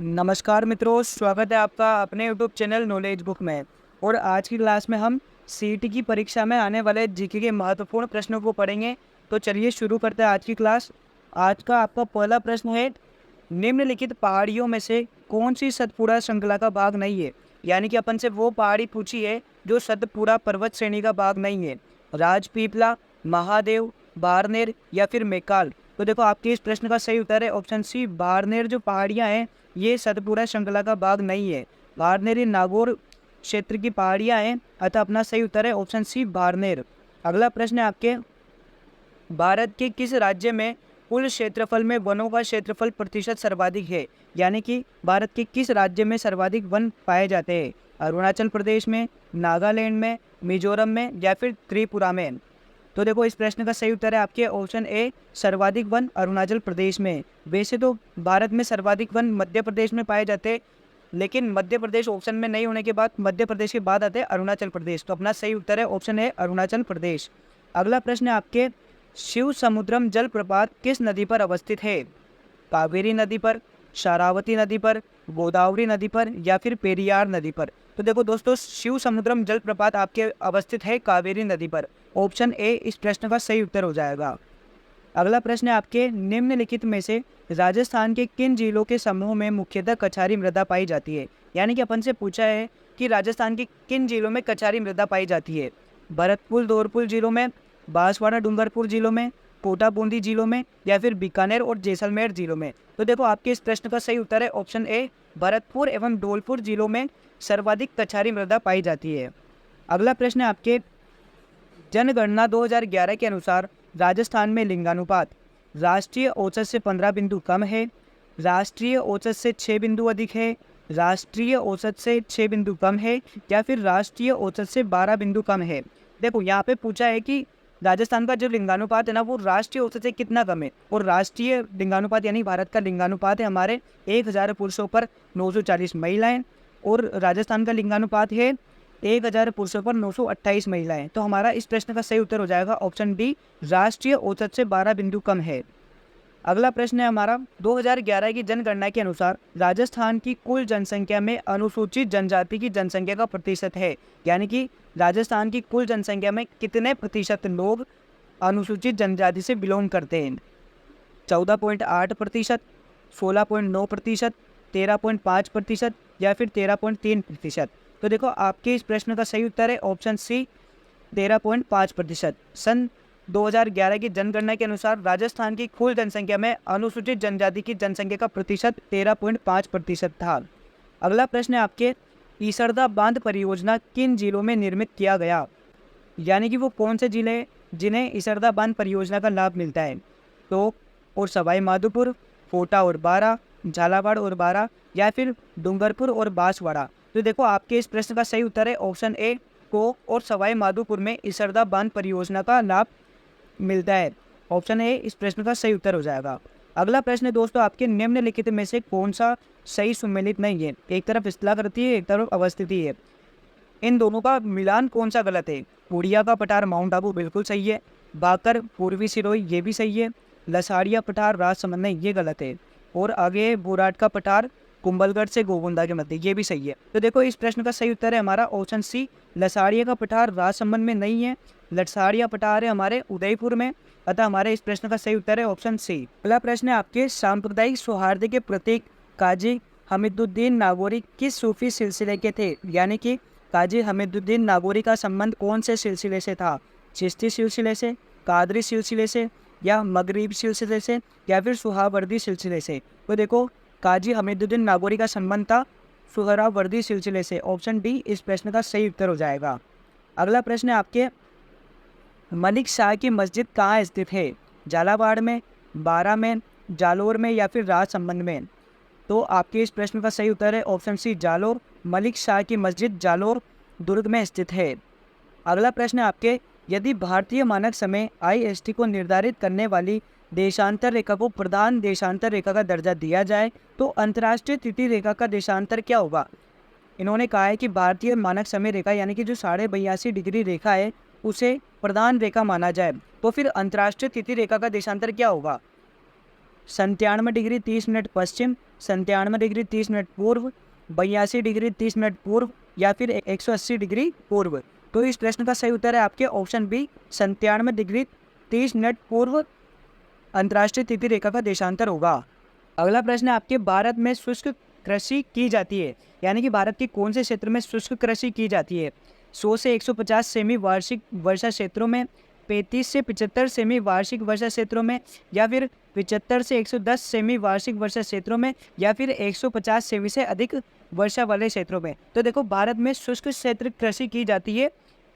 नमस्कार मित्रों, स्वागत है आपका अपने यूट्यूब चैनल नॉलेज बुक में। और आज की क्लास में हम सीईटी की परीक्षा में आने वाले जीके के महत्वपूर्ण प्रश्नों को पढ़ेंगे। तो चलिए शुरू करते हैं आज की क्लास। आज का आपका पहला प्रश्न है, निम्नलिखित पहाड़ियों में से कौन सी सतपुड़ा श्रृंखला का भाग नहीं है। यानी कि अपन से वो पहाड़ी पूछी है जो सतपुड़ा पर्वत श्रेणी का भाग नहीं है। राजपीपला, महादेव, बारनेर या फिर मैकाल। तो देखो, आपके इस प्रश्न का सही उत्तर है ऑप्शन सी, बारनेर। जो पहाड़ियाँ हैं ये सतपुड़ा श्रृंखला का भाग नहीं है। बारनेर ये नागौर क्षेत्र की पहाड़ियाँ हैं, अतः अपना सही उत्तर है ऑप्शन सी, बारनेर। अगला प्रश्न है आपके, भारत के किस राज्य में कुल क्षेत्रफल में वनों का क्षेत्रफल प्रतिशत सर्वाधिक है। यानी कि भारत के किस राज्य में सर्वाधिक वन पाए जाते हैं। अरुणाचल प्रदेश में, नागालैंड में, मिजोरम में या फिर त्रिपुरा में। तो देखो, इस प्रश्न का सही उत्तर है आपके ऑप्शन ए, सर्वाधिक वन अरुणाचल प्रदेश में। वैसे तो भारत में सर्वाधिक वन मध्य प्रदेश में पाए जाते हैं, लेकिन मध्य प्रदेश ऑप्शन में नहीं होने के बाद मध्य प्रदेश के बाद आते हैं अरुणाचल प्रदेश। तो अपना सही उत्तर है ऑप्शन ए, अरुणाचल प्रदेश। अगला प्रश्न है आपके, शिव समुद्रम जलप्रपात किस नदी पर अवस्थित है। कावेरी नदी पर, शारावती नदी पर, गोदावरी नदी पर या फिर पेरियार नदी पर। तो देखो दोस्तों, शिव समुद्रम जलप्रपात आपके अवस्थित है कावेरी नदी पर। ऑप्शन ए इस प्रश्न का सही उत्तर हो जाएगा। अगला प्रश्न है आपके, निम्नलिखित में से राजस्थान के किन जिलों के समूह में मुख्यतः कछारी मृदा पाई जाती है। यानी कि अपन से पूछा है कि राजस्थान के किन जिलों में कछारी मृदा पाई जाती है। भरतपुर, धौलपुर जिलों में, बांसवाड़ा डूंगरपुर जिलों में, कोटा बूंदी जिलों में या फिर बीकानेर और जैसलमेर जिलों में। तो देखो, आपके इस प्रश्न का सही उत्तर है ऑप्शन ए, भरतपुर एवं धौलपुर जिलों में सर्वाधिक कछारी मृदा पाई जाती है। अगला प्रश्न है आपके, जनगणना 2011 के अनुसार राजस्थान में लिंगानुपात राष्ट्रीय औसत से 15 बिंदु कम है, राष्ट्रीय औसत से 6 बिंदु अधिक है, राष्ट्रीय औसत से 6 बिंदु कम है या फिर राष्ट्रीय औसत से 12 बिंदु कम है। देखो, यहाँ पे पूछा है कि राजस्थान का जो लिंगानुपात है ना, वो राष्ट्रीय औसत से कितना कम है। और राष्ट्रीय लिंगानुपात यानी भारत का लिंगानुपात है हमारे 1000 पुरुषों पर 940 महिलाएं, और राजस्थान का लिंगानुपात है 1000 पुरुषों पर 928 महिलाएं। तो हमारा इस प्रश्न का सही उत्तर हो जाएगा ऑप्शन डी, राष्ट्रीय औसत से 12 बिंदु कम है। अगला प्रश्न है हमारा, 2011 की जनगणना के अनुसार राजस्थान की कुल जनसंख्या में अनुसूचित जनजाति की जनसंख्या का प्रतिशत है। यानी कि राजस्थान की कुल जनसंख्या में कितने प्रतिशत लोग अनुसूचित जनजाति से बिलोंग करते हैं। 14.8%, 16.9%, 13.5% या फिर 13.3%। तो देखो, आपके इस प्रश्न का सही उत्तर है ऑप्शन सी, 13.5%। सन 2011 की जनगणना के अनुसार राजस्थान की कुल जनसंख्या में अनुसूचित जनजाति की जनसंख्या का प्रतिशत 13.5% था। अगला प्रश्न है आपके, ईसरदा बांध परियोजना किन जिलों में निर्मित किया गया। यानी कि वो कौन से जिले हैं जिन्हें ईसरदा बांध परियोजना का लाभ मिलता है। तो और सवाई माधोपुर, कोटा और बारा, झालावाड़ और बारा या फिर डूंगरपुर और बांसवाड़ा। तो देखो, आपके इस प्रश्न का सही उत्तर है ऑप्शन ए, को और सवाई माधोपुर में ईसरदा बांध परियोजना का लाभ मिलता है। ऑप्शन ए इस प्रश्न का सही उत्तर हो जाएगा। अगला प्रश्न है दोस्तों आपके, निम्नलिखित में से कौन सा सही सुमेलित नहीं है। एक तरफ स्थलाकृति है, एक तरफ अवस्थिति है। इन दोनों का मिलान कौन सा गलत है। पुड़िया का पठार माउंट आबू बिल्कुल सही है, बाकर पूर्वी सिरोही ये भी सही है, लसाड़िया पठार राजसमंद में ये गलत है, और आगे बुराट का पठार कुंभलगढ़ से गोविंदा के मध्य ये भी सही है। तो देखो, इस प्रश्न का सही उत्तर है हमारा ऑप्शन सी, लसाड़िया का पठार राजसमंद में नहीं है, लसाड़िया पठार है हमारे उदयपुर में। अतः हमारे इस प्रश्न का सही उत्तर है ऑप्शन सी। अगला प्रश्न है आपके, सांप्रदायिक सौहार्द के प्रतीक काजी हमीदुद्दीन नागौरी किस सूफी सिलसिले के थे। यानी कि काजी हमीदुद्दीन नागौरी का संबंध कौन से सिलसिले से था। चिश्ती सिलसिले से, कादरी सिलसिले से या मगरिब सिलसिले से या फिर सुहावर्दी सिलसिले से। तो देखो, काजी हमीदुद्दीन नागौरी का संबंध था सुहरावर्दी सिलसिले से। ऑप्शन डी इस प्रश्न का सही उत्तर हो जाएगा। अगला प्रश्न है आपके, मलिक शाह की मस्जिद कहाँ स्थित है। झालावाड़ में, बारा में, जालोर में या फिर राजसमंद में। तो आपके इस प्रश्न का सही उत्तर है ऑप्शन सी, जालोर। मलिक शाह की मस्जिद जालोर दुर्ग में स्थित है। अगला प्रश्न है आपके, यदि भारतीय मानक समय IST को निर्धारित करने वाली देशांतर रेखा को प्रधान देशांतर रेखा का दर्जा दिया जाए तो अंतर्राष्ट्रीय तिथि रेखा का देशांतर क्या होगा। इन्होंने कहा है कि भारतीय मानक समय रेखा यानी कि जो 82.5 डिग्री रेखा है उसे प्रधान रेखा माना जाए, तो फिर अंतर्राष्ट्रीय तिथि रेखा का देशांतर क्या होगा। 97 डिग्री 30 मिनट पश्चिम, 97 डिग्री 30 मिनट पूर्व, 82 डिग्री 30 मिनट पूर्व या फिर 180 डिग्री पूर्व। तो इस प्रश्न का सही उत्तर है आपके ऑप्शन बी 97 डिग्री 30 मिनट पूर्व अंतर्राष्ट्रीय तिथि रेखा का देशांतर होगा। अगला प्रश्न है आपके भारत में शुष्क कृषि की जाती है, यानी कि भारत के कौन से क्षेत्र में शुष्क कृषि की जाती है? 100 से 150 सेमी वार्षिक वर्षा क्षेत्रों में, 35 से 75 सेमी वार्षिक वर्षा क्षेत्रों में, या फिर 75 से 110 सेमी वार्षिक वर्षा क्षेत्रों में, या फिर 150 सेमी से अधिक वर्षा वाले क्षेत्रों में। तो देखो भारत में शुष्क क्षेत्र कृषि की जाती है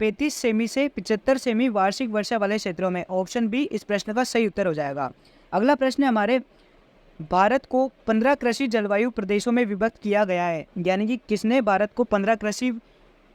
35 सेमी से 75 सेमी वार्षिक वर्षा वाले क्षेत्रों में। ऑप्शन बी इस प्रश्न का सही उत्तर हो जाएगा। अगला प्रश्न है हमारे, भारत को 15 कृषि जलवायु प्रदेशों में विभक्त किया गया है, यानी कि किसने भारत को 15 कृषि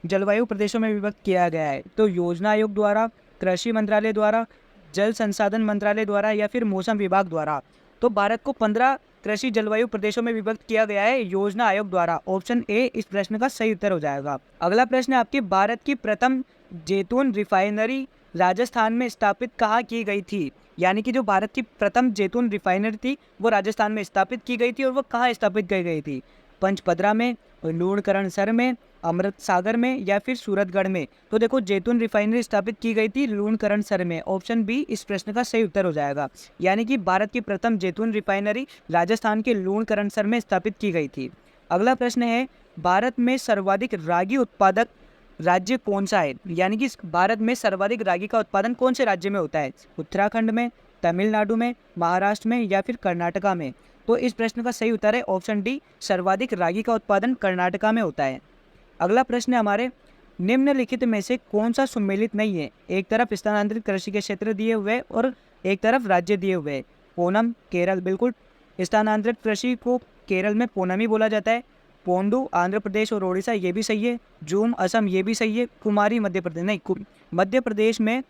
जलवायु प्रदेशों में विभक्त किया गया है? तो योजना आयोग द्वारा, कृषि मंत्रालय द्वारा, जल संसाधन मंत्रालय द्वारा या फिर मौसम विभाग द्वारा। तो भारत को 15 कृषि जलवायु प्रदेशों में विभक्त किया गया है योजना आयोग द्वारा। ऑप्शन ए इस प्रश्न का सही उत्तर हो जाएगा। अगला प्रश्न है आपकी, भारत की प्रथम जैतून रिफाइनरी राजस्थान में स्थापित कहाँ की गई थी? यानी कि जो भारत की प्रथम जैतून रिफाइनरी थी वो राजस्थान में स्थापित की गई थी, और वो कहाँ स्थापित की गई थी? पंचपदरा में, लूणकरणसर में, अमृत सागर में या फिर सूरतगढ़ में। तो देखो जैतून रिफाइनरी स्थापित की गई थी लूणकरणसर में। ऑप्शन बी इस प्रश्न का सही उत्तर हो जाएगा। यानी कि भारत की प्रथम जैतून रिफाइनरी राजस्थान के लूणकरणसर में स्थापित की गई थी। अगला प्रश्न है, भारत में सर्वाधिक रागी उत्पादक राज्य कौन सा है? यानी कि भारत में सर्वाधिक रागी का उत्पादन कौन से राज्य में होता है? उत्तराखंड में, तमिलनाडु में, महाराष्ट्र में या फिर कर्नाटका में। तो इस प्रश्न का सही उत्तर है ऑप्शन डी, सर्वाधिक रागी का उत्पादन कर्नाटका में होता है। अगला प्रश्न है हमारे, निम्नलिखित में से कौन सा सम्मिलित नहीं है? एक तरफ स्थानांतरित कृषि के क्षेत्र दिए हुए और एक तरफ राज्य दिए हुए। ओनम केरल, बिल्कुल स्थानांतरित कृषि को केरल में पोनम ही बोला जाता है। पोंडू आंध्र प्रदेश और ओडिशा, ये भी सही है। जूम असम, ये भी सही है। कुमारी मध्य प्रदेश, नहीं, मध्य प्रदेश में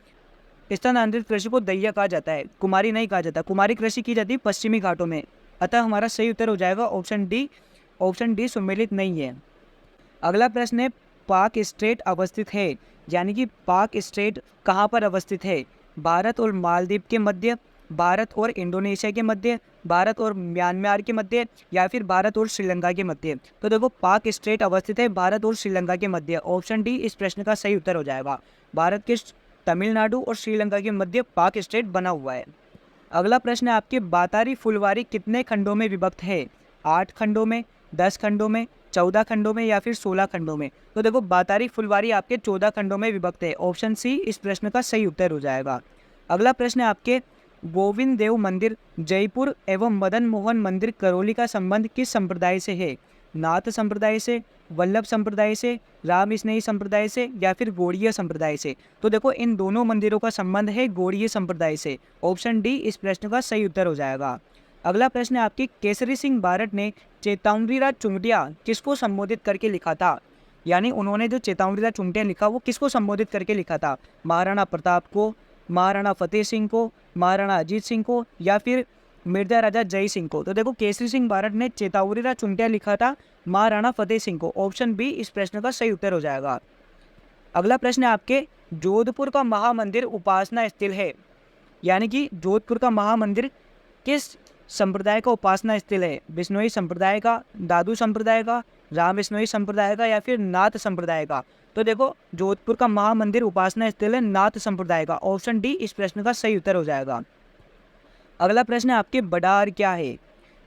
स्थानांतरित कृषि को दैया कहा जाता है, कुमारी नहीं कहा जाता। कुमारी कृषि की जाती है पश्चिमी घाटों में। अतः हमारा सही उत्तर हो जाएगा ऑप्शन डी, ऑप्शन डी सम्मिलित नहीं है। अगला प्रश्न है, पाक स्ट्रेट अवस्थित है, यानी कि पाक स्ट्रेट कहाँ पर अवस्थित है? भारत और मालदीव के मध्य, भारत और इंडोनेशिया के मध्य, भारत और म्यांमार के मध्य या फिर भारत और श्रीलंका के मध्य। तो देखो पाक स्ट्रेट अवस्थित है भारत और श्रीलंका के मध्य। ऑप्शन डी इस प्रश्न का सही उत्तर हो जाएगा। भारत के तमिलनाडु और श्रीलंका के मध्य पाक स्ट्रेट बना हुआ है। अगला प्रश्न है आपके, बातारी फुलवारी कितने खंडों में विभक्त है? 8 खंडों में, 10 खंडों में, 14 खंडों में या फिर 16 खंडों में। तो देखो बातारी फुलवारी आपके 14 खंडों में विभक्त है। ऑप्शन सी इस प्रश्न का सही उत्तर हो जाएगा। अगला प्रश्न है आपके, गोविंद देव मंदिर जयपुर एवं मदन मोहन मंदिर करौली का संबंध किस संप्रदाय से है? नाथ संप्रदाय से, वल्लभ संप्रदाय से, राम स्नेही संप्रदाय से या फिर गौड़ीय संप्रदाय से। तो देखो इन दोनों मंदिरों का संबंध है गौड़ीय संप्रदाय से। ऑप्शन डी इस प्रश्न का सही उत्तर हो जाएगा। अगला प्रश्न है आपकी, केसरी सिंह बारट ने चेतावनीराज चुंटिया किसको संबोधित करके लिखा था? यानी उन्होंने जो चेतावनीराज चुंटिया लिखा वो किसको संबोधित करके लिखा था? महाराणा प्रताप को, महाराणा फतेह सिंह को, महाराणा अजीत सिंह को या फिर मिर्जा राजा जय सिंह को। तो देखो केसरी सिंह बारट ने चेतावनीराज चुंटिया लिखा था महाराणा फतेह सिंह को। ऑप्शन बी इस प्रश्न का सही उत्तर हो जाएगा। अगला प्रश्न है आपके, जोधपुर का महामंदिर उपासना स्थल है, यानी कि जोधपुर का महामंदिर किस संप्रदाय का उपासना स्थल है? बिश्नोई संप्रदाय का, दादू संप्रदाय का, राम बिश्नोई संप्रदाय का या फिर नाथ संप्रदाय का। तो देखो जोधपुर का महामंदिर उपासना स्थल है नाथ संप्रदाय का। ऑप्शन डी इस प्रश्न का सही उत्तर हो जाएगा। अगला प्रश्न है आपके, बडार क्या है?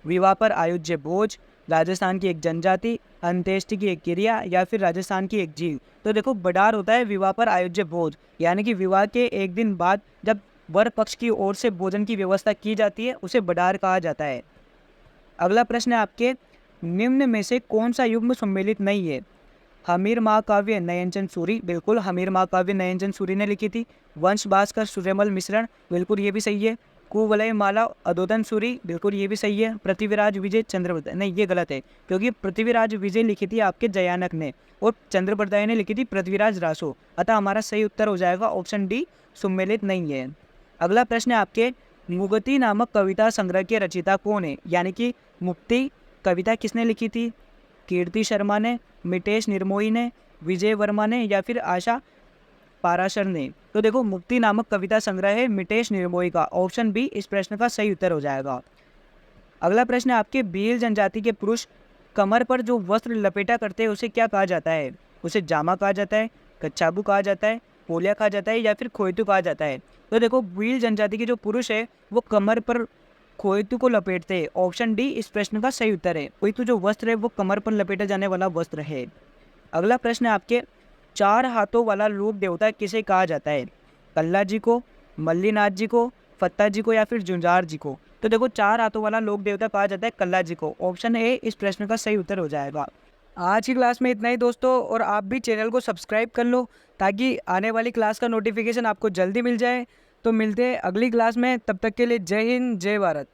विवाह पर आयोज्य भोज, राजस्थान की एक जनजाति, अंत्येष्टि की एक क्रिया या फिर राजस्थान की एक झील। तो देखो बडार होता है विवाह पर आयोज्य भोज, यानी कि विवाह के एक दिन बाद जब वर पक्ष की ओर से भोजन की व्यवस्था की जाती है उसे बडार कहा जाता है। अगला प्रश्न है आपके, निम्न में से कौन सा युग्म सम्मिलित नहीं है? हमीर महाकाव्य नयनचंद सूरी, बिल्कुल हमीर महाकाव्य नयनचंद सूरी ने लिखी थी। वंश भास्कर सूर्यमल मिश्रण, बिल्कुल ये भी सही है। कुवलय माला अदोदन सूरी, बिल्कुल ये भी सही है। पृथ्वीराज विजय चंद्रप्रदाय, नहीं ये गलत है क्योंकि पृथ्वीराज विजय लिखी थी आपके जयानक ने और चंद्रप्रदाय ने लिखी थी पृथ्वीराज रासो। अतः हमारा सही उत्तर हो जाएगा ऑप्शन डी, सम्मिलित नहीं है। अगला प्रश्न है आपके, मुगती नामक कविता संग्रह के रचयिता कौन है? यानी कि मुक्ति कविता किसने लिखी थी? कीर्ति शर्मा ने, मितेश निर्मोही ने, विजय वर्मा ने या फिर आशा पाराशर ने। तो देखो मुक्ति नामक कविता संग्रह है मितेश निर्मोही का। ऑप्शन बी इस प्रश्न का सही उत्तर हो जाएगा। अगला प्रश्न है आपके भील जनजाति के पुरुष कमर पर जो वस्त्र लपेटा करते हैं उसे क्या कहा जाता है? उसे जामा कहा जाता है, कच्छाबू कहा जाता है, पोलिया कहा जाता है या फिर खोयतू कहा जाता है? तो देखो भील जनजाति के जो पुरुष है वो कमर पर खोयतू को लपेटते हैं। ऑप्शन डी इस प्रश्न का सही उत्तर है। खोयतू जो वस्त्र है वो कमर पर लपेटा जाने वाला वस्त्र है। अगला प्रश्न है आपके 4 हाथों वाला लोक देवता किसे कहा जाता है? कल्ला जी को, मल्लीनाथ जी को, फत्ता जी को या फिर जुंजार जी को? तो देखो 4 हाथों वाला लोक देवता कहा जाता है कल्ला जी को। ऑप्शन ए इस प्रश्न का सही उत्तर हो जाएगा। आज की क्लास में इतना ही दोस्तों, और आप भी चैनल को सब्सक्राइब कर लो ताकि आने वाली क्लास का नोटिफिकेशन आपको जल्दी मिल जाए। तो मिलते हैं अगली क्लास में, तब तक के लिए जय हिंद जय भारत।